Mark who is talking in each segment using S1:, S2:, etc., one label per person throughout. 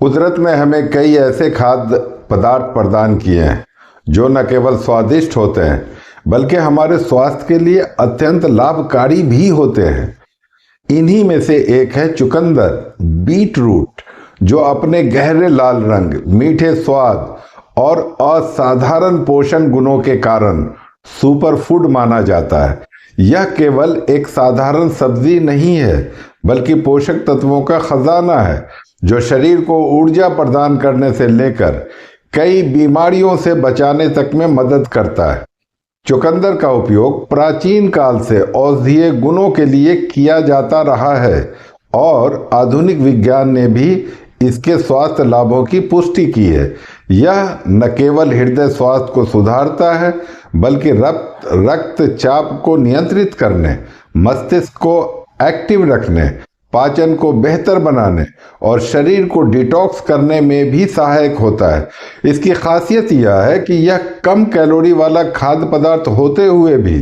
S1: कुदरत ने हमें कई ऐसे खाद्य पदार्थ प्रदान किए हैं जो न केवल स्वादिष्ट होते हैं बल्कि हमारे स्वास्थ्य के लिए अत्यंत लाभकारी भी होते हैं। इन्हीं में से एक है चुकंदर, बीट रूट, जो अपने गहरे लाल रंग, मीठे स्वाद और असाधारण पोषण गुणों के कारण सुपर फूड माना जाता है। यह केवल एक साधारण सब्जी नहीं है बल्कि पोषक तत्वों का खजाना है जो शरीर को ऊर्जा प्रदान करने से लेकर कई बीमारियों से बचाने तक में मदद करता है। चुकंदर का उपयोग प्राचीन काल से औषधीय गुणों के लिए किया जाता रहा है और आधुनिक विज्ञान ने भी इसके स्वास्थ्य लाभों की पुष्टि की है। यह न केवल हृदय स्वास्थ्य को सुधारता है बल्कि रक्तचाप को नियंत्रित करने, मस्तिष्क को एक्टिव रखने, पाचन को बेहतर बनाने और शरीर को डिटॉक्स करने में भी सहायक होता है। इसकी खासियत यह है कि यह कम कैलोरी वाला खाद्य पदार्थ होते हुए भी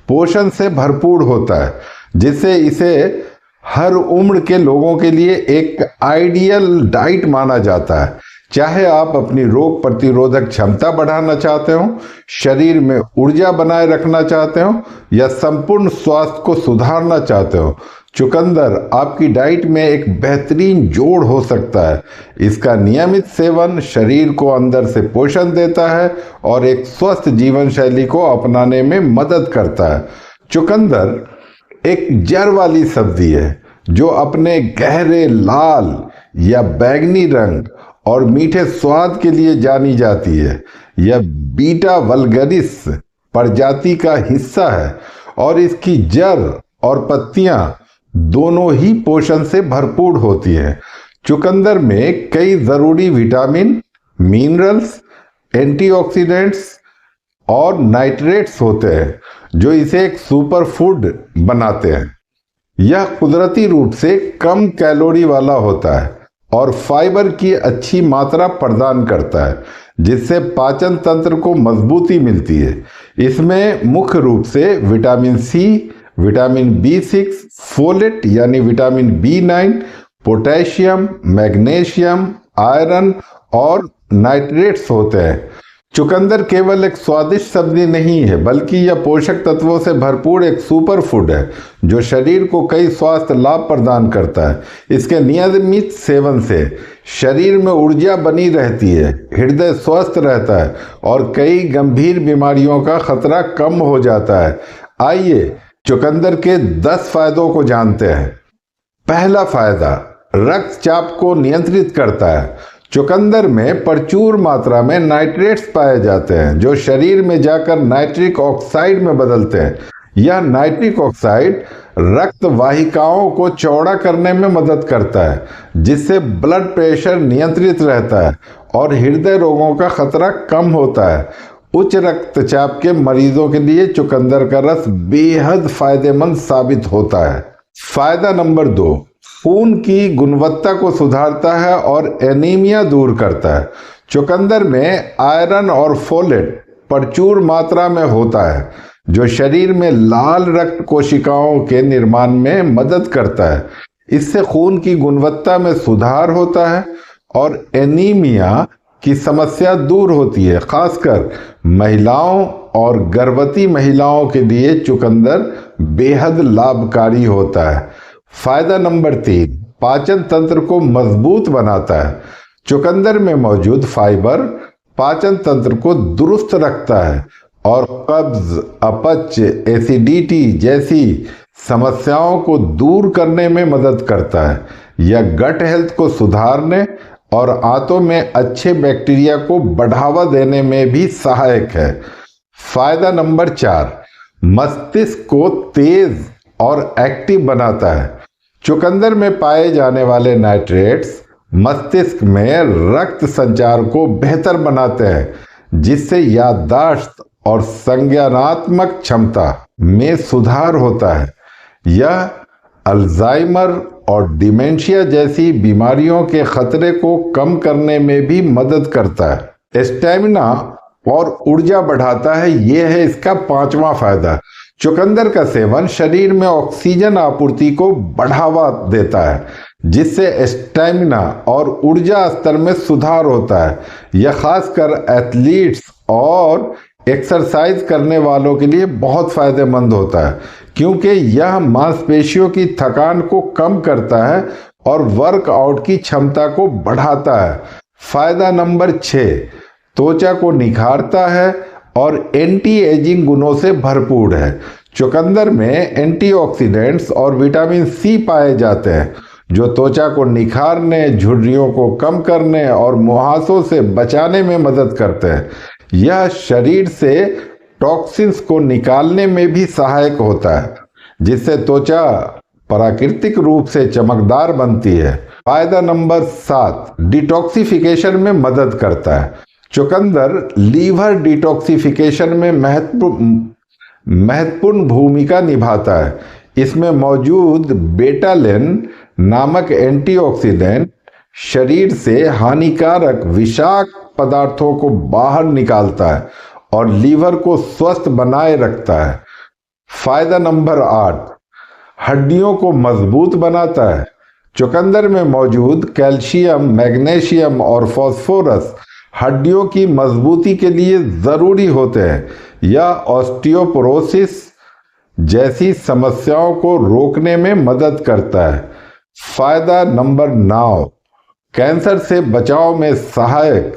S1: पोषण से भरपूर होता है, जिससे इसे हर उम्र के लोगों के लिए एक आइडियल डाइट माना जाता है। चाहे आप अपनी रोग प्रतिरोधक क्षमता बढ़ाना चाहते हो, शरीर में ऊर्जा बनाए रखना चाहते हो या संपूर्ण स्वास्थ्य को सुधारना चाहते हो, चुकंदर आपकी डाइट में एक बेहतरीन जोड़ हो सकता है। इसका नियमित सेवन शरीर को अंदर से पोषण देता है और एक स्वस्थ जीवन शैली को अपनाने में मदद करता है। चुकंदर एक जड़ वाली सब्जी है जो अपने गहरे लाल या बैंगनी रंग और मीठे स्वाद के लिए जानी जाती है। यह बीटा वल्गरिस प्रजाति का हिस्सा है और इसकी जड़ और पत्तियां दोनों ही पोषण से भरपूर होती हैं। चुकंदर में कई जरूरी विटामिन, मिनरल्स, एंटीऑक्सीडेंट्स और नाइट्रेट्स होते हैं जो इसे एक सुपर फूड बनाते हैं। यह कुदरती रूप से कम कैलोरी वाला होता है और फाइबर की अच्छी मात्रा प्रदान करता है, जिससे पाचन तंत्र को मजबूती मिलती है। इसमें मुख्य रूप से vitamin C, vitamin B6, folate यानी विटामिन बी9, पोटेशियम, मैग्नीशियम, आयरन और नाइट्रेट्स होते हैं। चुकंदर केवल एक स्वादिष्ट सब्जी नहीं है बल्कि यह पोषक तत्वों से भरपूर एक सुपर फूड है जो शरीर को कई स्वास्थ्य लाभ प्रदान करता है। इसके नियमित सेवन से शरीर में ऊर्जा बनी रहती है, हृदय स्वस्थ रहता है और कई गंभीर बीमारियों का खतरा कम हो जाता है। आइए चुकंदर के 10 फायदों को जानते हैं। पहला फायदा, रक्तचाप को नियंत्रित करता है। चुकंदर में प्रचुर मात्रा में नाइट्रेट्स पाए जाते हैं जो शरीर में जाकर नाइट्रिक ऑक्साइड में बदलते हैं। यह नाइट्रिक ऑक्साइड रक्त वाहिकाओं को चौड़ा करने में मदद करता है, जिससे ब्लड प्रेशर नियंत्रित रहता है और हृदय रोगों का खतरा कम होता है। उच्च रक्तचाप के मरीजों के लिए चुकंदर का रस बेहद फायदेमंद साबित होता है। फायदा नंबर 2, खून की गुणवत्ता को सुधारता है और एनीमिया दूर करता है। चुकंदर में आयरन और फोलेट प्रचुर मात्रा में होता है जो शरीर में लाल रक्त कोशिकाओं के निर्माण में मदद करता है। इससे खून की गुणवत्ता में सुधार होता है और एनीमिया की समस्या दूर होती है। खासकर महिलाओं और गर्भवती महिलाओं के लिए चुकंदर बेहद लाभकारी होता है। फायदा नंबर 3, पाचन तंत्र को मजबूत बनाता है। चुकंदर में मौजूद फाइबर पाचन तंत्र को दुरुस्त रखता है और कब्ज, अपच, एसिडिटी जैसी समस्याओं को दूर करने में मदद करता है। यह गट हेल्थ को सुधारने और आंतों में अच्छे बैक्टीरिया को बढ़ावा देने में भी सहायक है। फायदा नंबर 4, मस्तिष्क को तेज और एक्टिव बनाता है। चुकंदर में पाए जाने वाले नाइट्रेट्स मस्तिष्क में रक्त संचार को बेहतर बनाते हैं, जिससे याददाश्त और संज्ञानात्मक क्षमता में सुधार होता है। यह अल्जाइमर और डिमेंशिया जैसी बीमारियों के खतरे को कम करने में भी मदद करता है। स्टेमिना और ऊर्जा बढ़ाता है। यह है इसका 5वां फायदा। चुकंदर का सेवन शरीर में ऑक्सीजन आपूर्ति को बढ़ावा देता है, जिससे स्टैमिना और ऊर्जा स्तर में सुधार होता है। यह खासकर एथलीट्स और एक्सरसाइज करने वालों के लिए बहुत फायदेमंद होता है, क्योंकि यह मांसपेशियों की थकान को कम करता है और वर्कआउट की क्षमता को बढ़ाता है। फायदा नंबर 6, त्वचा को निखारता है और एंटी एजिंग गुणों से भरपूर है। चुकंदर में एंटीऑक्सीडेंट्स और विटामिन सी पाए जाते हैं, जो त्वचा को निखारने, झुर्रियों को कम करने और मुहासों से बचाने में मदद करते हैं। यह शरीर से टॉक्सिन्स को निकालने में भी सहायक होता है, जिससे त्वचा प्राकृतिक रूप से चमकदार बनती है। फायदा नंबर 7, डिटॉक्सिफिकेशन में मदद करता है। चुकंदर लीवर डिटॉक्सिफिकेशन में महत्वपूर्ण भूमिका निभाता है। इसमें मौजूद बेटालिन नामक एंटीऑक्सीडेंट शरीर से हानिकारक विषाक्त पदार्थों को बाहर निकालता है और लीवर को स्वस्थ बनाए रखता है। फायदा नंबर 8, हड्डियों को मजबूत बनाता है। चुकंदर में मौजूद कैल्शियम, मैग्नीशियम और फास्फोरस हड्डियों की मजबूती के लिए जरूरी होते हैं। यह ऑस्टियोपोरोसिस जैसी समस्याओं को रोकने में मदद करता है। फायदा नंबर 9, कैंसर से बचाव में सहायक।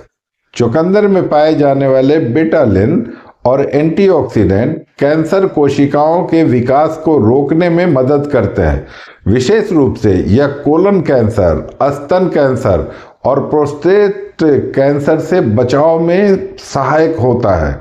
S1: चुकंदर में पाए जाने वाले बेटालिन और एंटीऑक्सीडेंट कैंसर कोशिकाओं के विकास को रोकने में मदद करते हैं। विशेष रूप से यह कोलन कैंसर, स्तन कैंसर और प्रोस्टेट कैंसर से बचाव में सहायक होता है।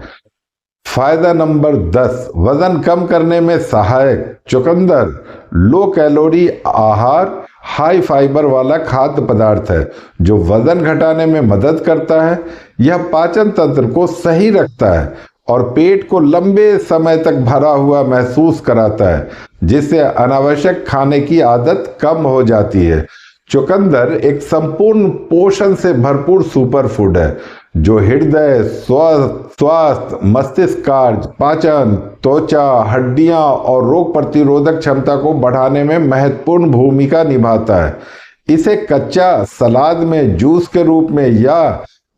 S1: फायदा नंबर 10, वजन कम करने में सहायक। चुकंदर लो कैलोरी आहार, हाई फाइबर वाला खाद्य पदार्थ है, जो वजन घटाने में मदद करता है। यह पाचन तंत्र को सही रखता है और पेट को लंबे समय तक भरा हुआ महसूस कराता है, जिससे अनावश्यक खाने की आदत कम हो जाती है। चुकंदर एक संपूर्ण पोषण से भरपूर सुपरफूड है, जो हृदय स्वास्थ्य, मस्तिष्क कार्य, पाचन, त्वचा, हड्डियां और रोग प्रतिरोधक क्षमता को बढ़ाने में महत्वपूर्ण भूमिका निभाता है। इसे कच्चा, सलाद में, जूस के रूप में या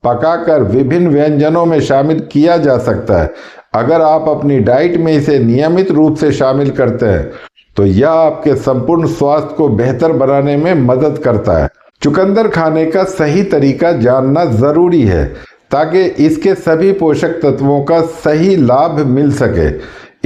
S1: पकाकर विभिन्न व्यंजनों में शामिल किया जा सकता है। अगर आप अपनी डाइट में इसे नियमित रूप से शामिल करते हैं तो यह आपके संपूर्ण स्वास्थ्य को बेहतर बनाने में मदद करता है। चुकंदर खाने का सही तरीका जानना जरूरी है, ताकि इसके सभी पोषक तत्वों का सही लाभ मिल सके।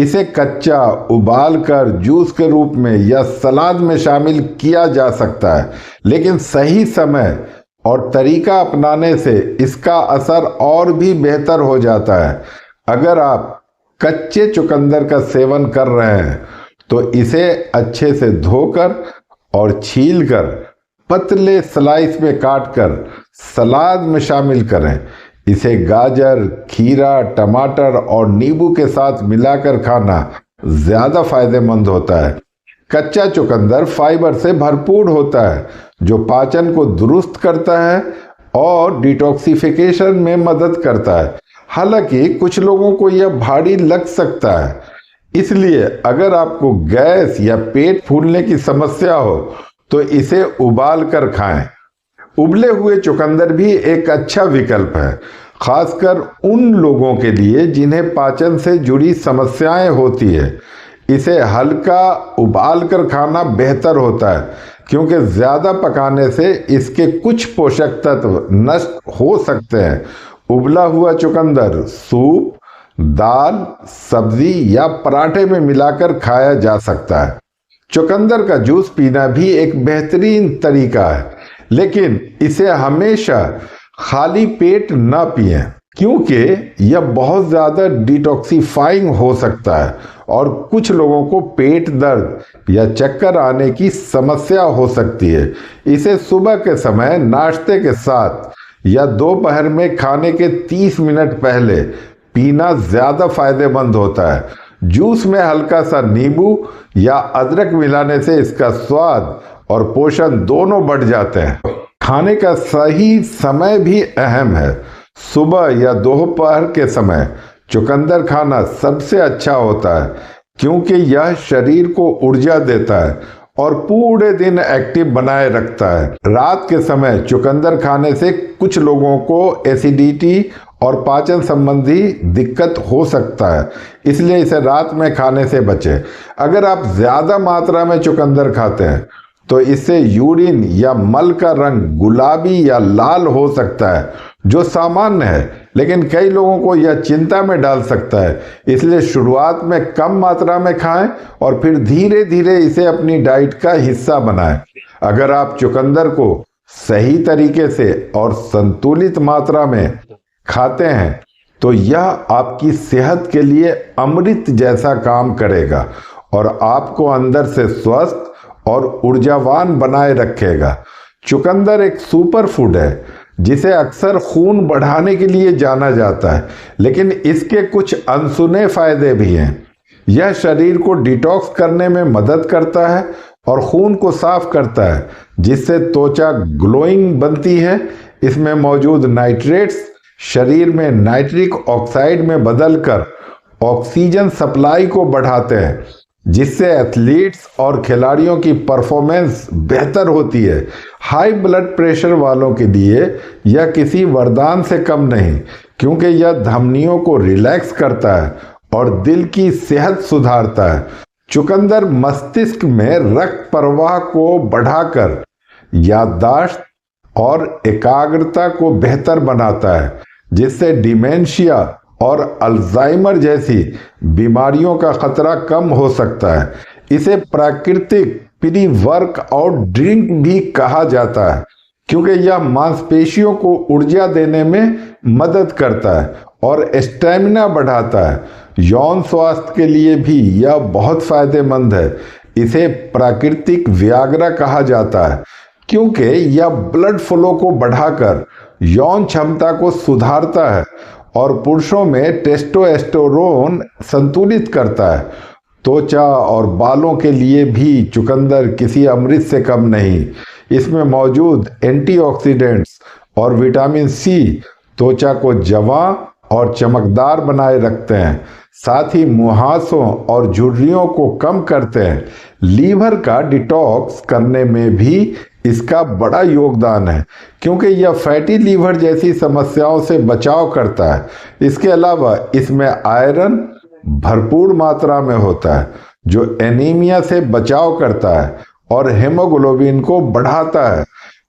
S1: इसे कच्चा, उबालकर, जूस के रूप में या सलाद में शामिल किया जा सकता है, लेकिन सही समय और तरीका अपनाने से इसका असर और भी बेहतर हो जाता है। अगर आप कच्चे चुकंदर का सेवन कर रहे हैं तो इसे अच्छे से धोकर और छीलकर पतले स्लाइस में काटकर सलाद में शामिल करें। इसे गाजर, खीरा, टमाटर और नींबू के साथ मिलाकर खाना ज्यादा फायदेमंद होता है। कच्चा चुकंदर फाइबर से भरपूर होता है, जो पाचन को दुरुस्त करता है और डिटॉक्सिफिकेशन में मदद करता है। हालांकि कुछ लोगों को यह भारी लग सकता है, इसलिए अगर आपको गैस या पेट फूलने की समस्या हो तो इसे उबाल कर खाएं। उबले हुए चुकंदर भी एक अच्छा विकल्प है, खासकर उन लोगों के लिए जिन्हें पाचन से जुड़ी समस्याएं होती है। इसे हल्का उबाल कर खाना बेहतर होता है, क्योंकि ज्यादा पकाने से इसके कुछ पोषक तत्व नष्ट हो सकते हैं। उबला हुआ चुकंदर सूप, दाल, सब्जी या पराठे में मिलाकर खाया जा सकता है। चुकंदर का जूस पीना भी एक बेहतरीन तरीका है, लेकिन इसे हमेशा खाली पेट न पिएं, क्योंकि यह बहुत ज़्यादा डिटॉक्सिफाइंग हो सकता है और कुछ लोगों को पेट दर्द या चक्कर आने की समस्या हो सकती है। इसे सुबह के समय नाश्ते के साथ या दोपहर में खाने के 30 मिनट पहले पीना ज़्यादा फायदेमंद होता है। जूस में हल्का सा नींबू या अदरक मिलाने से इसका स्वाद और पोषण दोनों बढ़ जाते हैं। खाने का सही समय भी अहम है। सुबह या दोपहर के समय चुकंदर खाना सबसे अच्छा होता है, क्योंकि यह शरीर को ऊर्जा देता है और पूरे दिन एक्टिव बनाए रखता है। रात के समय चुकंदर खाने से कुछ लोगों को एसिडिटी और पाचन संबंधी दिक्कत हो सकता है, इसलिए इसे रात में खाने से बचें। अगर आप ज़्यादा मात्रा में चुकंदर खाते हैं तो इससे यूरिन या मल का रंग गुलाबी या लाल हो सकता है, जो सामान्य है, लेकिन कई लोगों को यह चिंता में डाल सकता है। इसलिए शुरुआत में कम मात्रा में खाएं और फिर धीरे धीरे इसे अपनी डाइट का हिस्सा बनाएं। अगर आप चुकंदर को सही तरीके से और संतुलित मात्रा में खाते हैं तो यह आपकी सेहत के लिए अमृत जैसा काम करेगा और आपको अंदर से स्वस्थ और ऊर्जावान बनाए रखेगा। चुकंदर एक सुपर फूड है जिसे अक्सर खून बढ़ाने के लिए जाना जाता है, लेकिन इसके कुछ अनसुने फायदे भी हैं। यह शरीर को डिटॉक्स करने में मदद करता है और खून को साफ करता है, जिससे त्वचा ग्लोइंग बनती है। इसमें मौजूद नाइट्रेट्स शरीर में नाइट्रिक ऑक्साइड में बदलकर ऑक्सीजन सप्लाई को बढ़ाते हैं, जिससे एथलीट्स और खिलाड़ियों की परफॉर्मेंस बेहतर होती है। हाई ब्लड प्रेशर वालों के लिए यह किसी वरदान से कम नहीं, क्योंकि यह धमनियों को रिलैक्स करता है और दिल की सेहत सुधारता है। चुकंदर मस्तिष्क में रक्त प्रवाह को बढ़ाकर याददाश्त और एकाग्रता को बेहतर बनाता है, जिससे डिमेंशिया और अल्जाइमर जैसी बीमारियों का खतरा कम हो सकता है। इसे प्राकृतिक प्री वर्कआउट ड्रिंक भी कहा जाता है, क्योंकि यह मांसपेशियों को ऊर्जा देने में मदद करता है और स्टैमिना बढ़ाता है। यौन स्वास्थ्य के लिए भी यह बहुत फायदेमंद है। इसे प्राकृतिक व्याग्रा कहा जाता है, क्योंकि यह ब्लड फ्लो को बढ़ाकर यौन क्षमता को सुधारता है और पुरुषों में टेस्टोस्टेरोन संतुलित करता है। त्वचा और बालों के लिए भी चुकंदर किसी अमृत से कम नहीं। इसमें मौजूद एंटीऑक्सीडेंट्स और विटामिन सी त्वचा को जवां और चमकदार बनाए रखते हैं, साथ ही मुहासों और झुर्रियों को कम करते हैं। लीवर का डिटॉक्स करने में भी इसका बड़ा योगदान है, क्योंकि यह फैटी लीवर जैसी समस्याओं से बचाव करता है। इसके अलावा इसमें आयरन भरपूर मात्रा में होता है, जो एनीमिया से बचाव करता है और हेमोग्लोबिन को बढ़ाता है।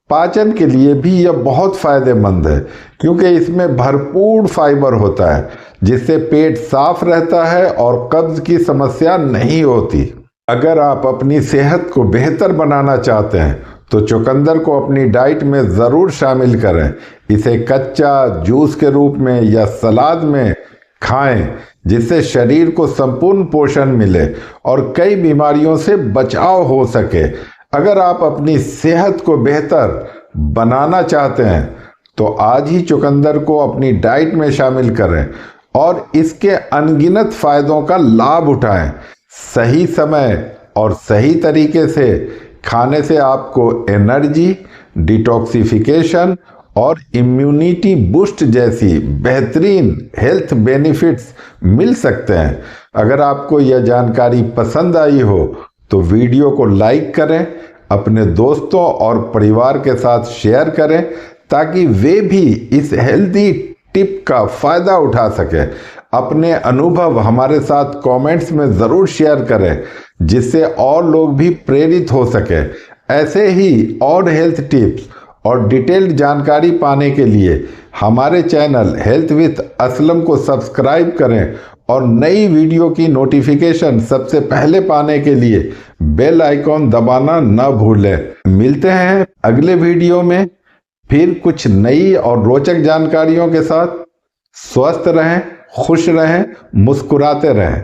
S1: पाचन के लिए भी यह बहुत फायदेमंद है, क्योंकि इसमें भरपूर फाइबर होता है, जिससे पेट साफ रहता है और कब्ज की समस्या नहीं होती। अगर आप अपनी सेहत को बेहतर बनाना चाहते हैं तो चुकंदर को अपनी डाइट में ज़रूर शामिल करें। इसे कच्चा, जूस के रूप में या सलाद में खाएं, जिससे शरीर को संपूर्ण पोषण मिले और कई बीमारियों से बचाव हो सके। अगर आप अपनी सेहत को बेहतर बनाना चाहते हैं तो आज ही चुकंदर को अपनी डाइट में शामिल करें और इसके अनगिनत फायदों का लाभ उठाएं। सही समय और सही तरीके से खाने से आपको एनर्जी, डिटॉक्सिफिकेशन और इम्यूनिटी बूस्ट जैसी बेहतरीन हेल्थ बेनिफिट्स मिल सकते हैं। अगर आपको यह जानकारी पसंद आई हो तो वीडियो को लाइक करें, अपने दोस्तों और परिवार के साथ शेयर करें, ताकि वे भी इस हेल्दी टिप का फ़ायदा उठा सकें। अपने अनुभव हमारे साथ कमेंट्स में ज़रूर शेयर करें, जिससे और लोग भी प्रेरित हो सके। ऐसे ही और हेल्थ टिप्स और डिटेल्ड जानकारी पाने के लिए हमारे चैनल हेल्थ विद असलम को सब्सक्राइब करें और नई वीडियो की नोटिफिकेशन सबसे पहले पाने के लिए बेल आइकॉन दबाना न भूलें। मिलते हैं अगले वीडियो में फिर कुछ नई और रोचक जानकारियों के साथ। स्वस्थ रहें, खुश रहें, मुस्कुराते रहें।